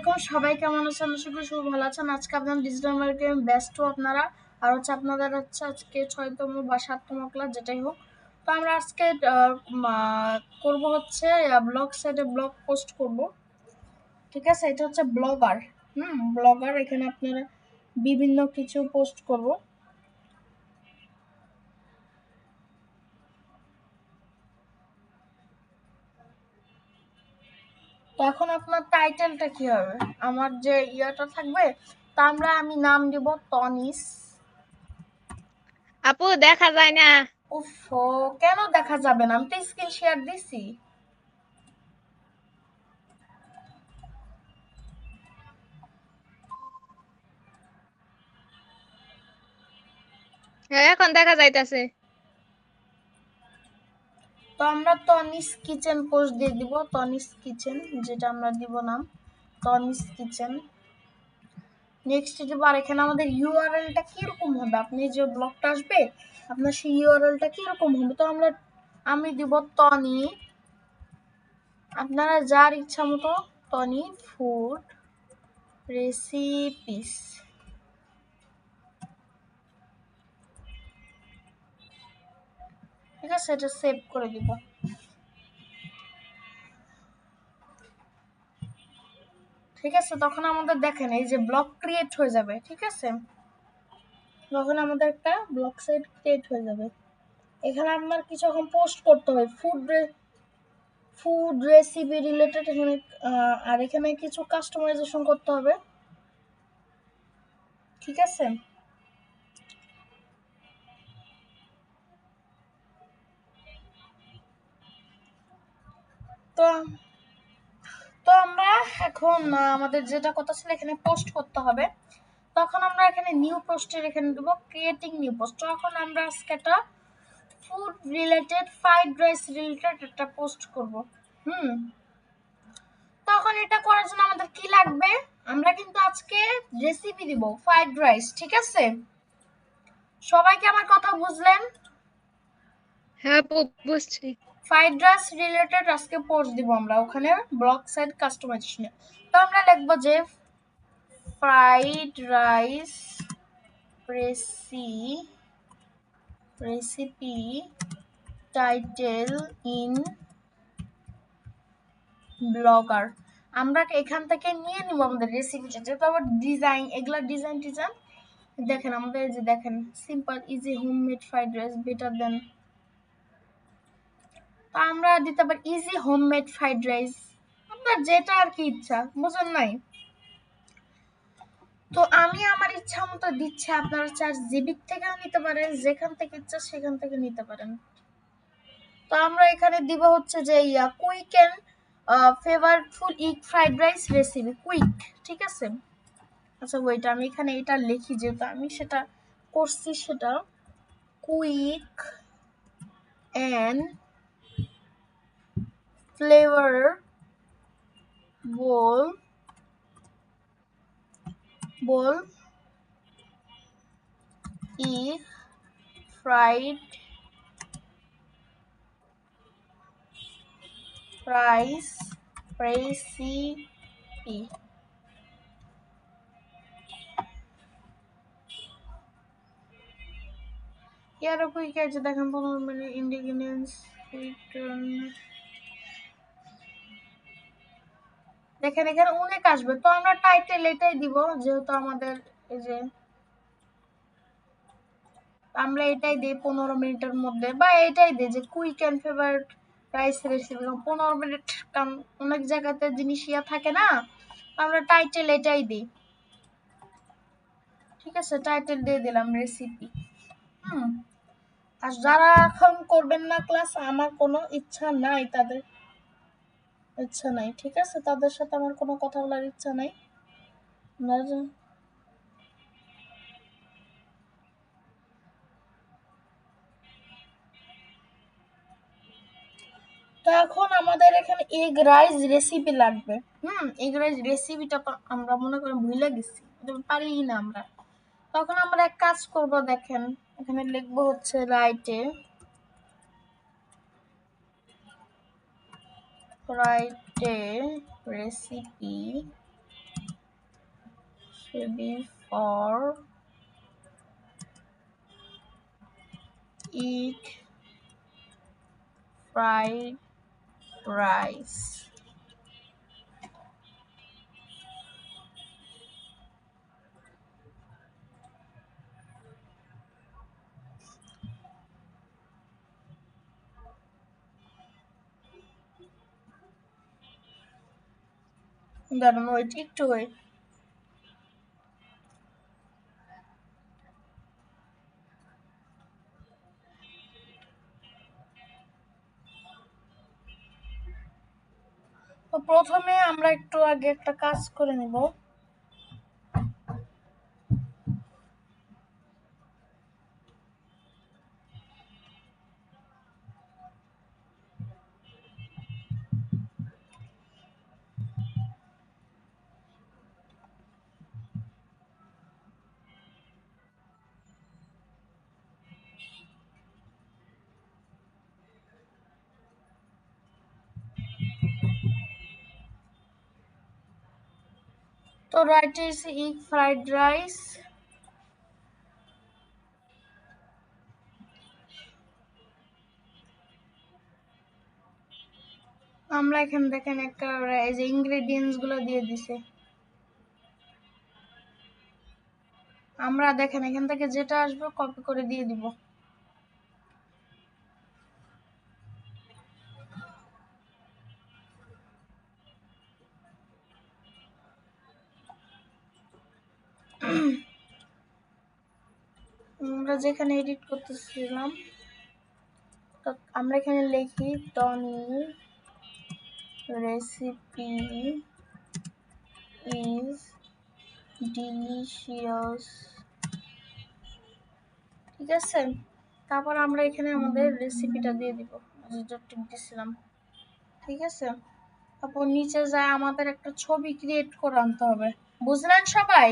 আলাইকুম, সবাই কেমন আছেন? আশা করি সবাই ভালো আছেন। আজকে আপনার ডিজিটাল মার্কেটিং ব্যস্ত আপনারা, আর আপনাদের আজকে 6তম বা 7তম ক্লাস, যেটাই হোক। তো আমরা আজকে করব হচ্ছে ব্লগ সাইটে ব্লগ পোস্ট করব। ঠিক আছে, এটা হচ্ছে ব্লগার। ব্লগার, এখানে আপনারা বিভিন্ন কিছু পোস্ট করব। তো এখন আপনার টাইটেলটা কি হবে? আমার যে ইয়াটা থাকবে, তা আমি নাম দিব তনিস। আপু দেখা যায় না। উফ, কেন দেখা যাবে না? আমি তো স্ক্রিন শেয়ার দিছি। এখন দেখা যাইতাছে। তো আমরা তনিস কিচেন পোস্ট দিয়ে দিব। তনিস কিচেন, যেটা আমরা দিব নাম তনিস কিচেন। নেক্সট দিব। আর এখানে আমাদের ইউআরএলটা কিরকম হবে? আপনি যে ব্লগটা আসবে, আপনার সেই ইউআরএলটা কিরকম হবে? তো আমি দিব তনি, আপনারা যার ইচ্ছা মতো, তনি ফুড রেসিপিস। ঠিক আছে, এটা সেভ করে দিব। ঠিক আছে, তখন আমাদের দেখেন এই যে ব্লগ ক্রিয়েট হয়ে যাবে। ঠিক আছে, তখন আমাদের একটা ব্লগ সাইট ক্রিয়েট হয়ে যাবে। এখানে আপনার কিছু এখন পোস্ট করতে হবে, ফুড রেসিপি রিলেটেড। এখানে আর এখানে কিছু কাস্টমাইজেশন করতে হবে। ঠিক আছে, তো তো আমরা এখন আমাদের যেটা কথা ছিল, এখানে পোস্ট করতে হবে। তখন আমরা এখানে নিউ পোস্টের এখানে দেবো ক্রিয়েটিং নিউ পোস্ট। তখন আমরা আজকে একটা food related, fried rice related একটা পোস্ট করব। তখন এটা করার জন্য আমাদের কি লাগবে? আমরা কিন্তু আজকে রেসিপি দিব ফ্রাইড রাইস। ঠিক আছে, সবাই কি আমার কথা বুঝলেন? হ্যাঁ আপু, বুঝছি। ফ্রাইড রাইস রিলেটেড আজকে পোস্ট দিব আমরা ওখানে ব্লগ সাইট কাস্টমাইজেশনে। তো আমরা লিখবো যে fried rice recipe title in blogger. আমরা এখান থেকে নিয়ে নিব আমাদের রেসিপিটা, যেহেতু আবার ডিজাইন, এগুলা ডিজাইন দেখেন আমাদের, যে দেখেন simple easy homemade fried rice better দেন। আমরা দিতে পারি ইজি হোমমেড ফ্রাইড রাইস, আপনার যেটা আর কি ইচ্ছা, বুঝেন নাই? তো আমি আমার ইচ্ছা মতো দিচ্ছি, আপনারা চার্জ জিবির থেকেও নিতে পারেন, যেখান থেকে ইচ্ছা সেখান থেকে নিতে পারেন। তো আমরা এখানে দিব হচ্ছে যে quick and flavourful egg fried rice recipe quick. ঠিক আছে, আচ্ছা ওইটা আমি এখানে এটা লিখি, যেহেতু আমি সেটা করছি। সেটা quick and flavorful egg fried rice recipe। ইয়ারও কুইক আছে, দেখেন 15 মিনিট ইনগ্রিডিয়েন্টস দেখেন এখানে অনেক আসবে। তো আমরা টাইটেল এটাই দিব, যেহেতু আমাদের এই যে আমরা এটাই দিই 15 মিনিটের মধ্যে, বা এটাই দিই যে quick and favourite rice recipe 15 minute. কারণ অনেক জায়গাতে জিনিস ইয়া থাকে না, আমরা টাইটেল এটাই দিই। ঠিক আছে, টাইটেল দিয়ে দিলাম রেসিপি। আর যারা এখন করবেন না ক্লাস, আমার কোনো ইচ্ছা নাই, তাদের ইচ্ছা নাই। ঠিক আছে, তাদের সাথে আমার কোনো কথা বলার ইচ্ছা নাই। তো এখন আমাদের এখানে এগ রাইস রেসিপি লাগবে। এগ রাইস রেসিপিটা তো আমরা মনে করি ভুলে গেছি, পারি না আমরা। তখন আমরা এক কাজ করব, দেখেন এখানে লিখবো হচ্ছে রাইটে recipe Maybe for eat fried rice. দাঁড়ান, ওয়েট, একটু ওয়েট। তো প্রথমে আমরা একটু আগে একটা কাজ করে নিব। তো right is egg fried rice. আমরা এখানে দেখেন একটা এই যে ইনগ্রেডিয়েন্টস গুলো দিয়ে দিছে। আমরা দেখেন এখান থেকে যেটা আসবে কপি করে দিয়ে দিব। আমরা যেখানে এডিট করতেছিলাম, তো আমরা এখানে লিখি টনি রেসিপি ইজ ডিলিশিয়াস, ঠিক আছে। তারপর আমরা এখানে আমাদের রেসিপিটা দিয়ে দিব, যেটা টিক দিছিলাম, ঠিক আছে। তারপর নিচে যায় আমাদের একটা ছবি ক্রিয়েট করে আনতে হবে, বুঝলেন সবাই?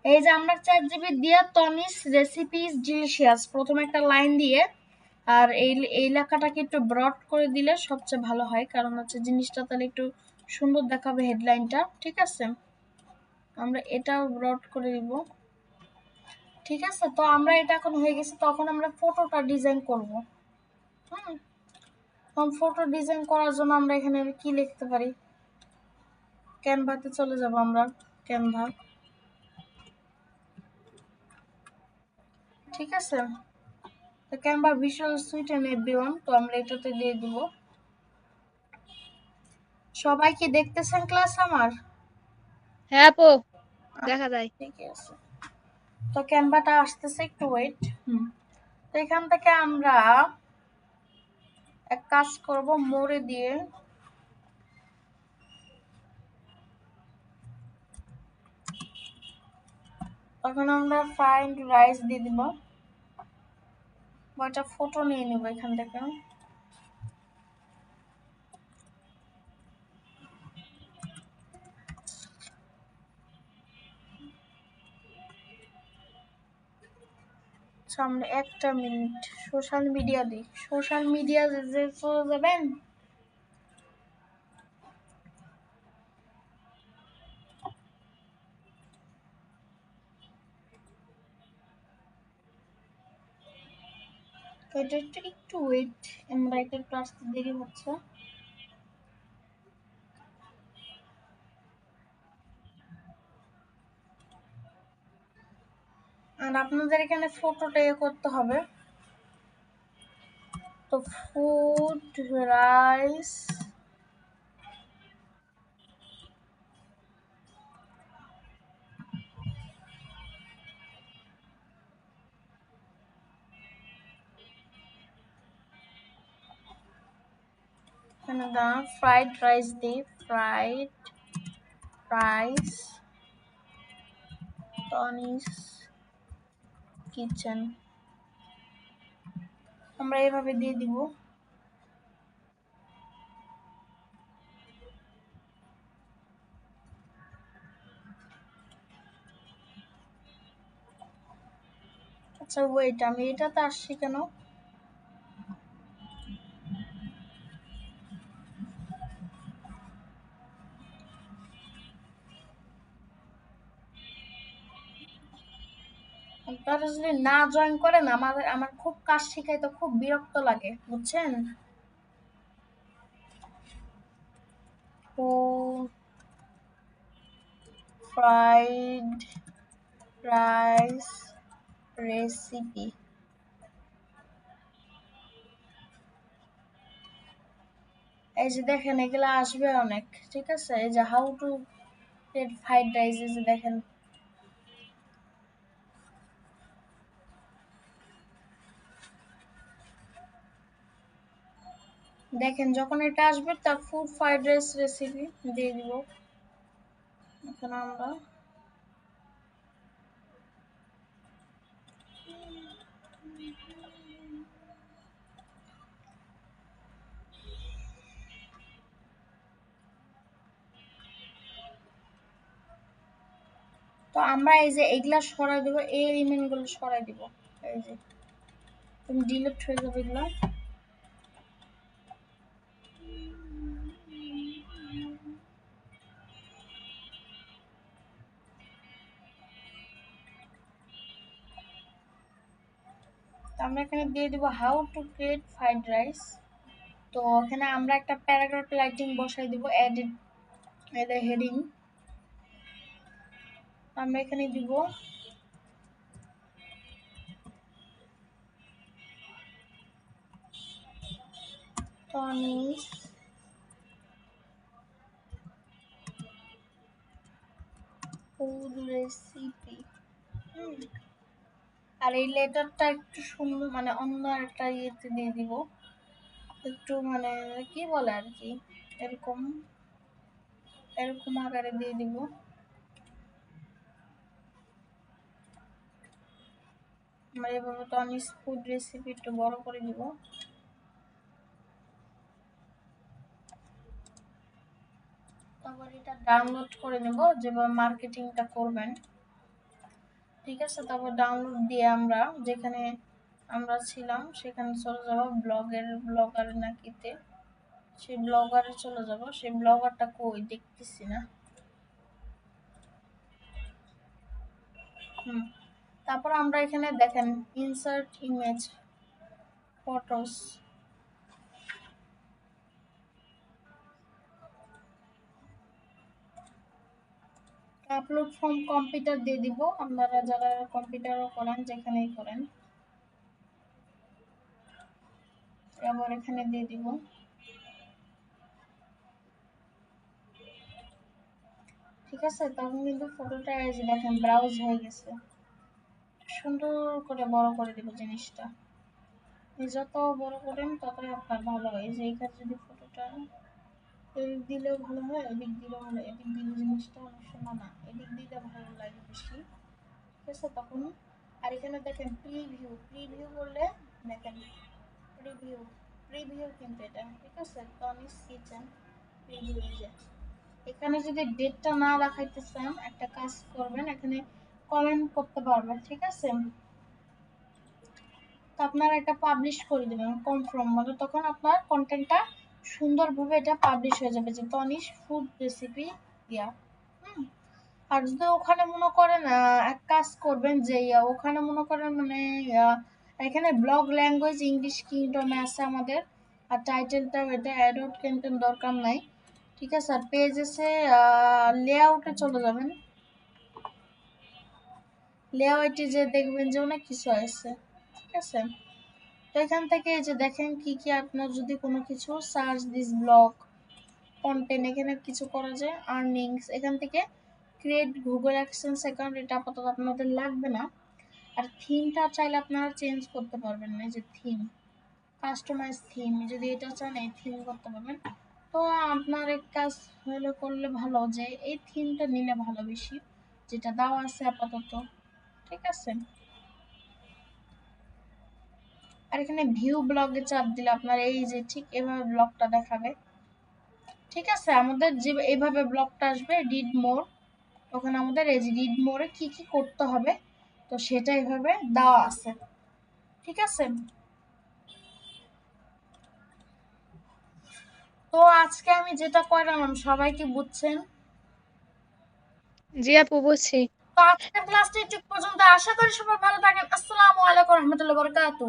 এই যে আমরা চ্যাট জিপি দিয়ে টনিস রেসিপি ইজ ডিলিশিয়াস প্রথমে একটা লাইন দিয়ে, আর এই লেখাটাকে একটু ব্রড করে দিলে সবচেয়ে ভালো হয়, কারণ হচ্ছে জিনিসটা তাহলে একটু সুন্দর দেখাবে হেডলাইনটা, ঠিক আছে। আমরা এটাও ব্রড করে দিব, ঠিক আছে। তো আমরা এটা এখন হয়ে গেছে, তখন আমরা ফটোটা ডিজাইন করব। তখন ফটো ডিজাইন করার জন্য আমরা এখানে কি লিখতে পারি, ক্যানভাতে চলে যাব আমরা, ক্যানভা, ঠিক আছে। তো Canva visual suite and everyone, তো আমরা এটাতে দিয়ে দিব। সবাই কি দেখতেছেন ক্লাস আমার? হ্যাঁ আপু, দেখা যায়। ঠিক আছে, তো ক্যানভাটা আসতেছে, একটু ওয়েট। তো এখান থেকে আমরা এক কাজ করব, মোড়ে দিয়ে তখন আমরা ফ্রাইড রাইস দিয়ে দিব, একটা ফটো নিয়ে নিব এখান থেকে। সামনে একটা মিনিট, সোশ্যাল মিডিয়া দিই, সোশ্যাল মিডিয়া যে চলে যাবেন। তো এটা একটু ওয়েট, আমরা এটা একটু আসতে দেরি হচ্ছে। আর আপনাদের এখানে ফটোটা করতে হবে, তো ফুড রাইস এখানে দাঁড়ান, ফ্রাইড রাইস দিই, ফ্রাইড রাইস টনিস কিচেন, আমরা এভাবে দিয়ে দিব। আচ্ছা ওয়েট, আমি এটাতে আসছি কেন? আপনারা যদি না জয়েন করেন আমার খুব কাজ শিখাইতে খুব বিরক্ত লাগে, বুঝছেন? ও ফ্রাইড রাইস রেসিপি, এই যে দেখেন এগুলা আসবে অনেক, ঠিক আছে? এই যে how to create fried rice, এই যে দেখেন দেখেন যখন এটা আসবে তা ফুড ফ্রাইড রাইস রেসিপি দিয়ে দিব। এখন আমরা তো আমরা এই যে এগুলা সরাই দেবো, এই এলিমেন্ট গুলো সরাই দিব। এই যে তুমি ডিলিট হয়ে যাবে এগুলা। তো আমরা এখানে দিয়ে দিব how to create fried rice. তো এখানে আমরা একটা প্যারাগ্রাফ রাইটিং বসাই দিব, এডিট এদের হেডিং আমরা এখানে দিব তনিস ফুড রেসিপি। আর এই লেটারটা একটু সুন্দর মানে অন্য একটা ইয়েতে দিয়ে দিব, একটু মানে কি বলে আর কি, এরকম এরকম আকারে দিয়ে দিব। আমরা এভাবে তনিস ফুড রেসিপি একটু বড় করে দিব। তারপর এটা ডাউনলোড করে নেব যেভাবে মার্কেটিংটা করবেন, ঠিক আছে? তারপর ডাউনলোড দিয়ে আমরা যেখানে আমরা ছিলাম সেখানে চলে যাব, ব্লগার নাকিতে, সেই ব্লগারে চলে যাব। সেই ব্লগারটা কই দেখতেছি না। তারপর আমরা এখানে দেখেন insert image photos, upload from computer দিয়ে দিব। আপনারা যারা কম্পিউটারও করেন যেখানেই করেন, আবার এখানে দিয়ে দিব। ঠিক আছে, তখন কিন্তু ফটোটা এই যে দেখেন ব্রাউজ হয়ে গেছে। সুন্দর করে বড় করে দিব জিনিসটা, যত বড় করেন ততই আপনার ভালো হয়। যে এখানে যদি ফটোটা এদিক দিলেও ভালো হয়, এদিক দিলেও ভালো, এদিক দিলে জিনিসটা অনেক সময় না এদিক দিলে ভালো লাগে বেশি, ঠিক আছে? তখন আর এখানে দেখেন প্রিভিউ করলে দেখেন প্রিভিউ প্রিভিউ কিন্তু এটা, ঠিক আছে? তনিস কিচেন প্রিভিউ, এই যে এখানে যদি ডেটটা না দেখাইতে চান একটা কাজ করবেন, এখানে কমেন্ট করতে পারবেন, ঠিক আছে? তো আপনারা এটা পাবলিশ করে দেবেন কনফার্ম, মানে তখন আপনার কন্টেন্টটা সুন্দরভাবে এটা পাবলিশ হয়ে যাবে যে তনিশ ফুড রেসিপি ইয়া। আর যদি ওখানে মনে করেন এক কাজ করবেন যে ওখানে মনে করেন মানে এখানে ব্লগ ল্যাঙ্গুয়েজ ইংলিশ কিংডমে আছে আমাদের, আর টাইটেলটা এটা অ্যাডোট কন্টেন্ট দরকার নাই, ঠিক আছে? আর পেজেসে লেআউটে চলে যাবেন, লেআউটে যে দেখবেন যে অনেক কিছু আছে, ঠিক আছে? তো এখান থেকে এই যে দেখেন কি কি আপনার যদি কোনো কিছু সার্চ দিস ব্লগ কন্টেন্ট, এখানে কিছু করা যায়, আর্নিংস এখান থেকে ক্রিয়েট গুগল অ্যাডসেন্স অ্যাকাউন্ট, এটা আপাতত আপনাদের লাগবে না। আর থিমটা চাইলে আপনারা চেঞ্জ করতে পারবেন না, যে থিম কাস্টমাইজ থিম যদি এটা চান এই থিম করতে পারবেন। তো আপনার এক কাজ হলে করলে ভালো যে এই থিমটা নিলে ভালো বেশি, যেটা দেওয়া আছে আপাতত, ঠিক আছে? আর এখানে ভিউ ব্লগে চাপ দিলে আপনার এই যে ঠিক এভাবে ব্লগটা দেখাবে, ঠিক আছে? আমাদের যে এইভাবে ব্লগটা আসবে রিড মোর, ওখানে আমাদের এই যে রিড মোরে কি কি করতে হবে তো সেটা এইভাবে দেওয়া আছে, ঠিক আছে? তো আজকে আমি যেটা করলাম সবাই কি বুঝছেন? জি আপু, বুঝছি। তো আজকের ক্লাসটা এটুকু পর্যন্ত, আশা করি সবাই ভালো থাকেন। আসসালামু আলাইকুম রহমতুল্লাহ বরকাতু।